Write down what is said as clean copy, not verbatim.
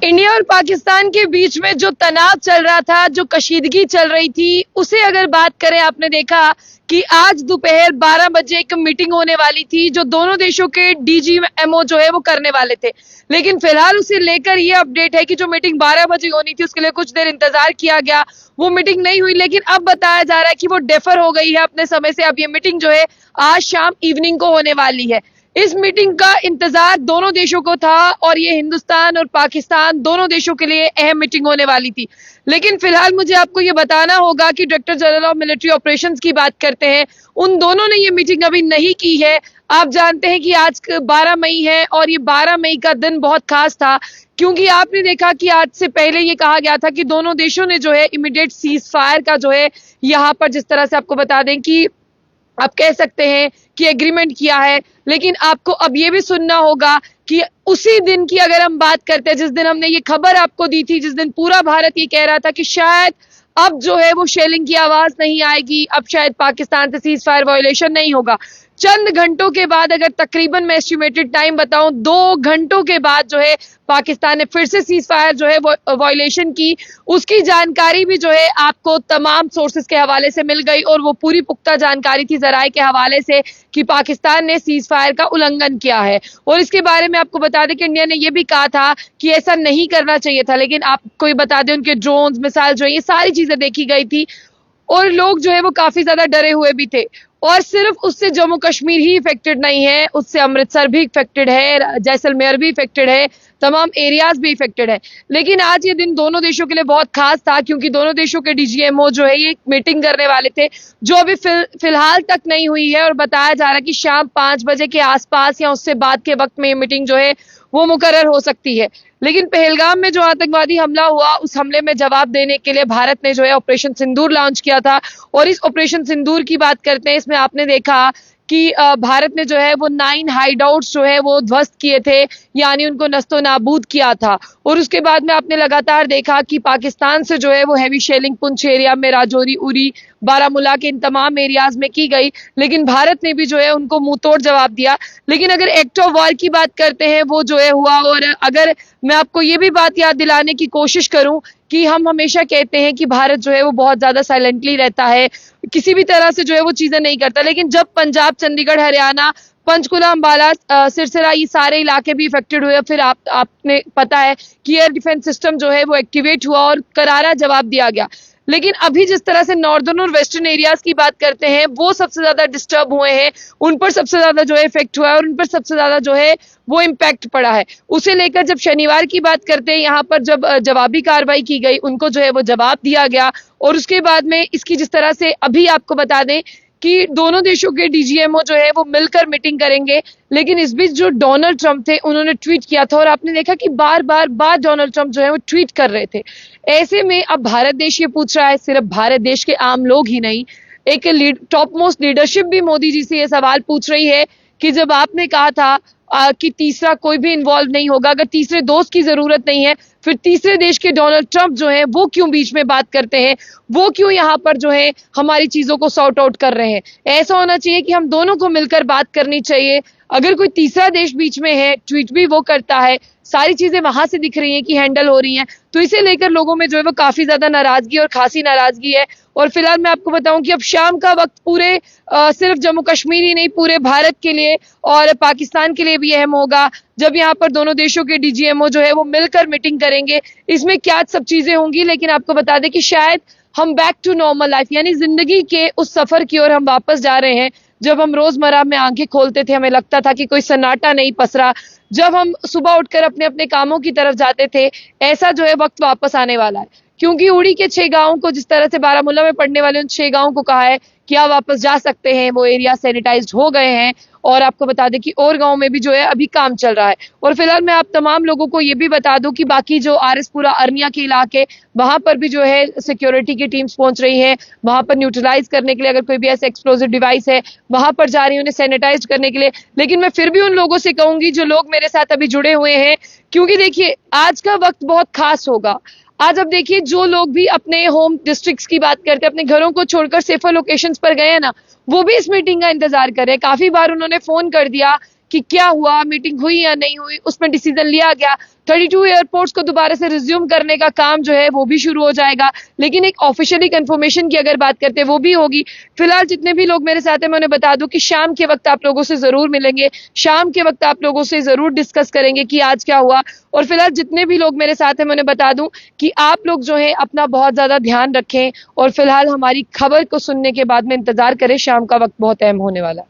India और पाकिस्तान के बीच में जो तनाव चल रहा था, जो कशीदगी चल रही थी, उसे अगर बात करें, आपने देखा कि आज दोपहर 12 बजे एक मीटिंग होने वाली थी जो दोनों देशों के डीजीएमओ जो है वो करने वाले थे। लेकिन फिलहाल उसे लेकर ये अपडेट है कि जो मीटिंग 12 बजे होनी थी उसके लिए कुछ देर इंतजार किया गया, वो मीटिंग नहीं हुई। लेकिन अब बताया जा रहा है कि वो डेफर हो गई है अपने समय से। अब ये मीटिंग जो है आज शाम इवनिंग को होने वाली है। इस मीटिंग का इंतजार दोनों देशों को था और ये हिंदुस्तान और पाकिस्तान दोनों देशों के लिए अहम मीटिंग होने वाली थी। लेकिन फिलहाल मुझे आपको ये बताना होगा कि director general of military operations की बात करते हैं, उन दोनों ने ये मीटिंग अभी नहीं की है। आप जानते हैं कि आज 12 मई है और ये 12 मई का दिन बहुत खास था, क्योंकि आपने देखा कि आज से पहले ये कहा गया था कि दोनों देशों ने जो है इमीडिएट सीज फायर का जो है यहाँ पर जिस तरह से आपको बता दें कि आप कह सकते हैं कि एग्रीमेंट किया है। लेकिन आपको अब ये भी सुनना होगा कि उसी दिन की अगर हम बात करते हैं, जिस दिन हमने ये खबर आपको दी थी, जिस दिन पूरा भारत ये कह रहा था कि शायद अब जो है वो शेलिंग की आवाज नहीं आएगी, अब शायद पाकिस्तान से सीज फायर वायोलेशन नहीं होगा, चंद घंटों के बाद, अगर तकरीबन मैं एस्टिमेटेड टाइम बताऊं 2 घंटों के बाद जो है पाकिस्तान ने फिर से सीज फायर जो है वायोलेशन की। उसकी जानकारी भी जो है आपको तमाम सोर्सेज के हवाले से मिल गई और वो पूरी पुख्ता जानकारी थी जराए के हवाले से कि पाकिस्तान ने सीज फायर का उल्लंघन किया है। और इसके बारे में आपको बता दें कि इंडिया ने यह भी कहा था कि ऐसा नहीं करना चाहिए था, लेकिन आपको ये बता दें उनके ड्रोन्स, मिसाइल जो है ये सारी चीजें देखी गई थी और लोग जो है वो काफी ज्यादा डरे हुए भी थे। और सिर्फ उससे जम्मू कश्मीर ही इफेक्टेड नहीं है, उससे अमृतसर भी इफेक्टेड है, जैसलमेर भी इफेक्टेड है, तमाम एरियाज भी इफेक्टेड है। लेकिन आज ये दिन दोनों देशों के लिए बहुत खास था, क्योंकि दोनों देशों के डीजीएमओ जो है ये मीटिंग करने वाले थे, जो अभी फिलहाल तक नहीं हुई है। और बताया जा रहा है कि शाम 5 बजे के आसपास या उससे बाद के वक्त में ये मीटिंग जो है वो मुकर्रर हो सकती है। लेकिन पहलगाम में जो आतंकवादी हमला हुआ, उस हमले में जवाब देने के लिए भारत ने जो है ऑपरेशन सिंदूर लॉन्च किया था। और इस ऑपरेशन सिंदूर की बात करते हैं, इसमें आपने देखा कि भारत ने जो है वो 9 हाइडआउट्स जो है वो ध्वस्त किए थे, यानी उनको नस्तो नाबूद किया था। और उसके बाद में आपने लगातार देखा कि पाकिस्तान से जो है वो हैवी शेलिंग पुंछ एरिया में, राजौरी, उरी, बारामूला के इन तमाम एरियाज में की गई। लेकिन भारत ने भी जो है उनको मुंह तोड़ जवाब दिया। लेकिन अगर एक्ट ऑफ वॉर की बात करते हैं, वो जो है हुआ। और अगर मैं आपको ये भी बात याद दिलाने की कोशिश करूं कि हम हमेशा कहते हैं कि भारत जो है वो बहुत ज्यादा साइलेंटली रहता है, किसी भी तरह से जो है वो चीजें नहीं करता। लेकिन जब पंजाब, चंडीगढ़, हरियाणा, पंचकुला, अंबाला, सिरसा ये सारे इलाके भी इफेक्टेड हुए, फिर आपने पता है कि एयर डिफेंस सिस्टम जो है वो एक्टिवेट हुआ और करारा जवाब दिया गया। लेकिन अभी जिस तरह से नॉर्दर्न और वेस्टर्न एरियाज की बात करते हैं, वो सबसे ज्यादा डिस्टर्ब हुए हैं, उन पर सबसे ज्यादा जो है इफेक्ट हुआ है और उन पर सबसे ज्यादा जो है वो इम्पैक्ट पड़ा है। उसे लेकर जब शनिवार की बात करते हैं, यहाँ पर जब जवाबी कार्रवाई की गई, उनको जो है वो जवाब दिया गया। और उसके बाद में इसकी जिस तरह से अभी आपको बता दें कि दोनों देशों के डीजीएमओ जो है वो मिलकर मीटिंग करेंगे। लेकिन इस बीच जो डोनाल्ड ट्रंप थे, उन्होंने ट्वीट किया था और आपने देखा कि बार बार डोनाल्ड ट्रंप जो है वो ट्वीट कर रहे थे। ऐसे में अब भारत देश ये पूछ रहा है, सिर्फ भारत देश के आम लोग ही नहीं, एक टॉप मोस्ट लीडरशिप भी मोदी जी से ये सवाल पूछ रही है कि जब आपने कहा था कि तीसरा कोई भी इन्वॉल्व नहीं होगा, अगर तीसरे दोस्त की जरूरत नहीं है, फिर तीसरे देश के डोनाल्ड ट्रंप जो है वो क्यों बीच में बात करते हैं, वो क्यों यहाँ पर जो है हमारी चीजों को सॉर्ट आउट कर रहे हैं। ऐसा होना चाहिए कि हम दोनों को मिलकर बात करनी चाहिए। अगर कोई तीसरा देश बीच में है, ट्वीट भी वो करता है, सारी चीजें वहां से दिख रही हैं कि हैंडल हो रही हैं, तो इसे लेकर लोगों में जो है वो काफी ज्यादा नाराजगी और खासी नाराजगी है। और फिलहाल मैं आपको बताऊं कि अब शाम का वक्त पूरे सिर्फ जम्मू कश्मीर ही नहीं, पूरे भारत के लिए और पाकिस्तान के लिए भी अहम होगा, जब यहाँ पर दोनों देशों के डीजीएमओ जो है वो मिलकर मीटिंग करेंगे। इसमें क्या सब चीजें होंगी, लेकिन आपको बता दें कि शायद हम बैक टू नॉर्मल लाइफ, यानी जिंदगी के उस सफर की ओर हम वापस जा रहे हैं। जब हम रोजमर्रा में आंखें खोलते थे, हमें लगता था कि कोई सन्नाटा नहीं पसरा। जब हम सुबह उठकर अपने अपने कामों की तरफ जाते थे, ऐसा जो है वक्त वापस आने वाला है। क्योंकि उड़ी के 6 गांवों को, जिस तरह से बारामूला में पड़ने वाले उन 6 गांवों को कहा है कि आप वापस जा सकते हैं, वो एरिया सैनिटाइज्ड हो गए हैं। और आपको बता दें कि और गांव में भी जो है अभी काम चल रहा है। और फिलहाल मैं आप तमाम लोगों को ये भी बता दूं कि बाकी जो आरएसपुरा, अरनिया के इलाके, वहां पर भी जो है सिक्योरिटी की टीम्स पहुंच रही है, वहां पर न्यूट्रलाइज करने के लिए, अगर कोई भी ऐसे एक्सप्लोजिव डिवाइस है वहां पर जा रही है उन्हें सैनिटाइज करने के लिए। लेकिन मैं फिर भी उन लोगों से कहूंगी जो लोग मेरे साथ अभी जुड़े हुए हैं, क्योंकि देखिए आज का वक्त बहुत खास होगा। आज अब देखिए जो लोग भी अपने होम डिस्ट्रिक्ट्स की बात करते हैं, अपने घरों को छोड़कर सेफर लोकेशंस पर गए हैं ना, वो भी इस मीटिंग का इंतजार कर रहे हैं। काफी बार उन्होंने फोन कर दिया कि क्या हुआ, मीटिंग हुई या नहीं हुई, उसमें डिसीजन लिया गया। 32 एयरपोर्ट्स को दोबारा से रिज्यूम करने का काम जो है वो भी शुरू हो जाएगा, लेकिन एक ऑफिशियली कंफर्मेशन की अगर बात करते हैं वो भी होगी। फिलहाल जितने भी लोग मेरे साथ हैं मैं उन्हें बता दूं कि शाम के वक्त आप लोगों से जरूर मिलेंगे, शाम के वक्त आप लोगों से जरूर डिस्कस करेंगे कि आज क्या हुआ। और फिलहाल जितने भी लोग मेरे साथ हैं मैं उन्हें बता दूं कि आप लोग जो है अपना बहुत ज्यादा ध्यान रखें और फिलहाल हमारी खबर को सुनने के बाद में इंतजार करें, शाम का वक्त बहुत अहम होने वाला है।